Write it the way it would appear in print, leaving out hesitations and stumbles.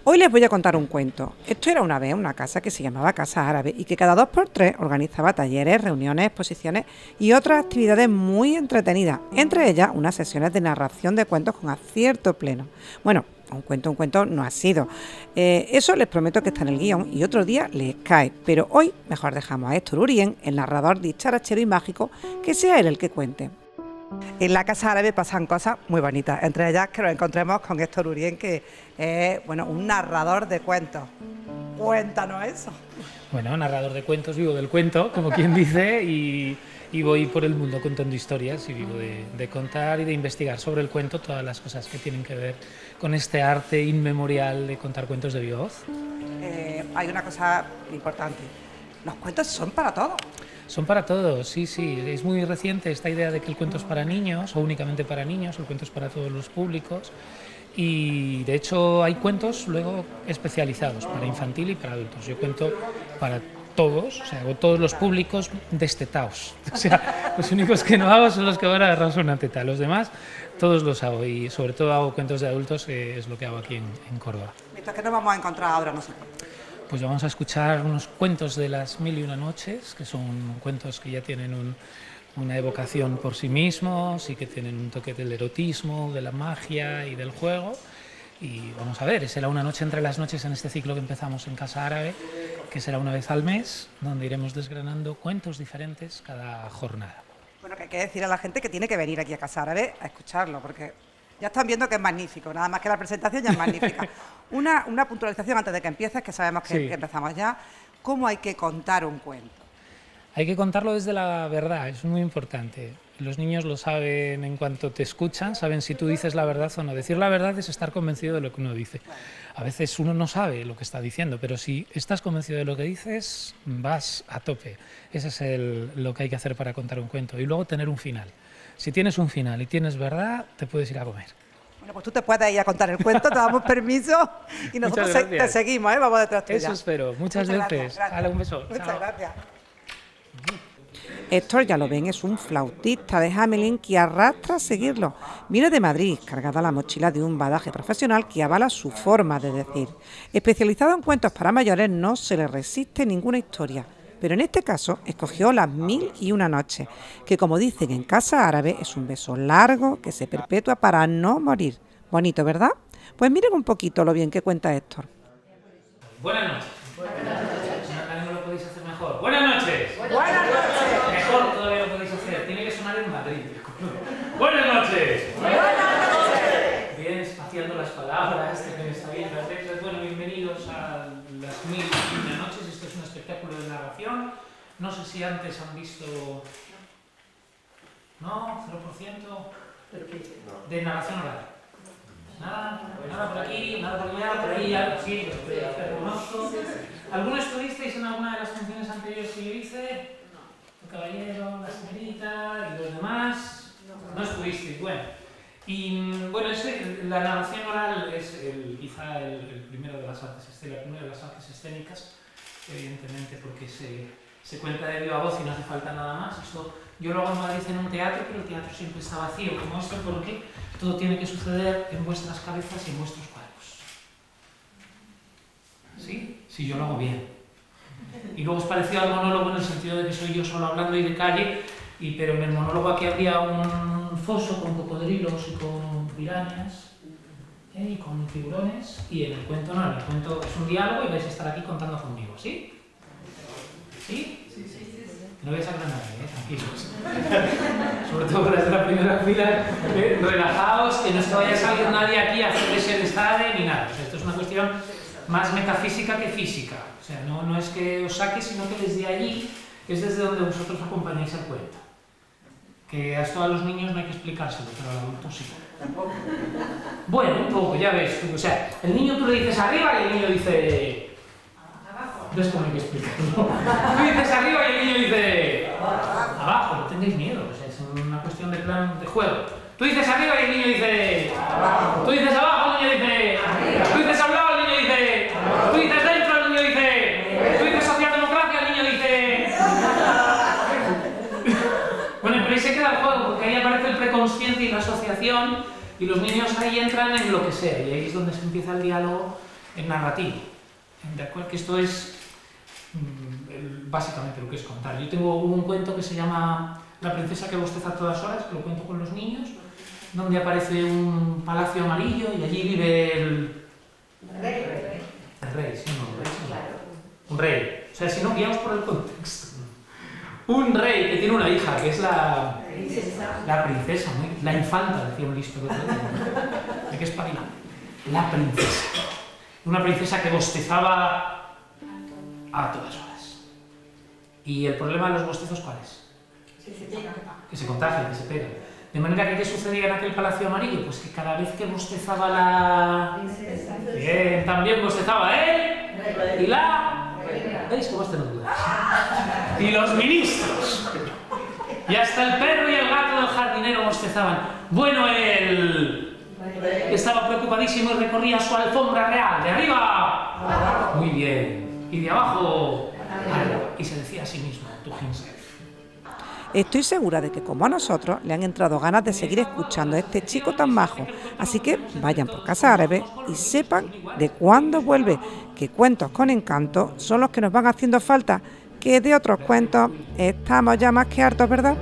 Hoy les voy a contar un cuento. Esto era una vez una casa que se llamaba Casa Árabe y que cada 2 por 3 organizaba talleres, reuniones, exposiciones y otras actividades muy entretenidas, entre ellas unas sesiones de narración de cuentos con acierto pleno. Bueno, un cuento no ha sido. Eso les prometo que está en el guión y otro día les cae, pero hoy mejor dejamos a Héctor Urien, el narrador dicharachero y mágico, que sea él el que cuente. En la Casa Árabe pasan cosas muy bonitas, entre ellas que nos encontremos con Héctor Urien, que es un narrador de cuentos. Cuéntanos eso. Bueno, narrador de cuentos, vivo del cuento, como quien dice, y voy por el mundo contando historias y vivo de contar y de investigar sobre el cuento todas las cosas que tienen que ver con este arte inmemorial de contar cuentos de viva voz. Hay una cosa importante, los cuentos son para todos. Son para todos, sí, es muy reciente esta idea de que el cuento es para niños o únicamente para niños, el cuento es para todos los públicos y de hecho hay cuentos luego especializados para infantil y para adultos. Yo cuento para todos, o sea, hago todos los públicos destetados, o sea, los únicos que no hago son los que van a agarrarse una teta, los demás todos los hago y sobre todo hago cuentos de adultos, que es lo que hago aquí en Córdoba. Mientras que nos vamos a encontrar ahora nosotros. Pues vamos a escuchar unos cuentos de las 1000 y una noches, que son cuentos que ya tienen una evocación por sí mismos y que tienen un toque del erotismo, de la magia y del juego. Y vamos a ver, será una noche entre las noches en este ciclo que empezamos en Casa Árabe, que será una vez al mes, donde iremos desgranando cuentos diferentes cada jornada. Bueno, que hay que decir a la gente que tiene que venir aquí a Casa Árabe a escucharlo, porque ya están viendo que es magnífico, nada más que la presentación ya es magnífica. Una puntualización antes de que empieces, que sabemos que empezamos ya. ¿Cómo hay que contar un cuento? Hay que contarlo desde la verdad, es muy importante. Los niños lo saben en cuanto te escuchan, saben si tú dices la verdad o no. Decir la verdad es estar convencido de lo que uno dice. A veces uno no sabe lo que está diciendo, pero si estás convencido de lo que dices, vas a tope. Ese es lo que hay que hacer para contar un cuento. Y luego tener un final. Si tienes un final y tienes verdad, te puedes ir a comer. Bueno, pues tú te puedes ir a contar el cuento, te damos permiso y nosotros te seguimos, vamos detrás tuya. Eso espero. Muchas veces. Dale un beso. Muchas gracias. Héctor, ya lo ven, es un flautista de Hamelin que arrastra a seguirlo. Viene de Madrid, cargada la mochila de un badaje profesional que avala su forma de decir. Especializado en cuentos para mayores, no se le resiste ninguna historia. Pero en este caso escogió las 1000 y una noches, que como dicen en Casa Árabe es un beso largo que se perpetúa para no morir. Bonito, ¿verdad? Pues miren un poquito lo bien que cuenta Héctor. Buenas noches. Buenas noches. ¿No lo podéis hacer mejor? Buenas noches. Buenas noches. Mejor todavía lo podéis hacer. Tiene que sonar en Madrid. Buenas noches. Buenas noches. Bien espaciando las palabras, también está bien las letras. Bueno, bienvenidos a las 1000 y una noches. Esto es un espectáculo de narración. No sé si antes han visto... ¿No? ¿0%? De narración oral. Nada por aquí, nada por allá, por ahí, sí, lo conozco. ¿Algunos estuvisteis en alguna de las funciones anteriores que yo hice? El caballero, la señorita y los demás. No estuvisteis, bueno. Y bueno, la narración oral es quizá el primero de las artes escénicas, la primera de las artes escénicas, evidentemente porque se cuenta de viva voz y no hace falta nada más. Esto yo lo hago en Madrid en un teatro, pero el teatro siempre está vacío como esto porque todo tiene que suceder en vuestras cabezas y en vuestros cuerpos. ¿Sí? Sí, yo lo hago bien. Y luego es parecido al monólogo en el sentido de que soy yo solo hablando y de calle, pero en el monólogo aquí habría un foso con cocodrilos y con pirañas y con tiburones, y en el cuento no, en el cuento es un diálogo y vais a estar aquí contando conmigo, ¿sí? ¿Sí? No vais a ganar nadie, tranquilos. Sobre todo las de la primera fila, relajaos, que no se vaya a salir nadie aquí a hacerles el estade ni nada. O sea, esto es una cuestión más metafísica que física. O sea, no es que os saque, sino que desde allí es desde donde vosotros acompañáis el cuento. Que a esto a los niños no hay que explicárselo, pero al adulto sí. Bueno, un poco, ya ves. O sea, el niño tú le dices arriba y el niño dice... ¿Ves cómo hay que explicarlo? Tú dices arriba y el niño dice... Abajo, no tengáis miedo. O sea, es una cuestión de plan de juego. Tú dices arriba y el niño dice... Tú dices abajo, el niño dice... Tú dices a un lado, el niño dice... Tú dices dentro, el niño dice... conversación y los niños ahí entran en lo que sea, y ahí es donde se empieza el diálogo narrativo. ¿De acuerdo? Que esto es básicamente lo que es contar. Yo tengo un cuento que se llama La princesa que bosteza a todas horas, que lo cuento con los niños, donde aparece un palacio amarillo y allí vive el rey. El rey, sí, no, el rey, sí. Un rey. O sea, si no, guiaos por el contexto. Un rey que tiene una hija, que es la princesa, ¿no? La infanta, decía un listo. ¿De qué espabilante? La princesa. Una princesa que bostezaba a todas horas. ¿Y el problema de los bostezos cuál es? Que se contagian, que se pegan. De manera que, ¿qué sucedía en aquel palacio amarillo? Pues que cada vez que bostezaba la... Bien, también bostezaba él y la... ¿Veis cómo este no duda? Y los ministros. Y hasta el perro y el gato del jardinero bostezaban. Bueno, él estaba preocupadísimo y recorría su alfombra real. De arriba, muy bien. Y de abajo, y se decía a sí mismo, to himself. Estoy segura de que, como a nosotros, le han entrado ganas de seguir escuchando a este chico tan majo. Así que vayan por Casa Árabe y sepan de cuándo vuelve, que cuentos con encanto son los que nos van haciendo falta, que de otros cuentos estamos ya más que hartos, ¿verdad?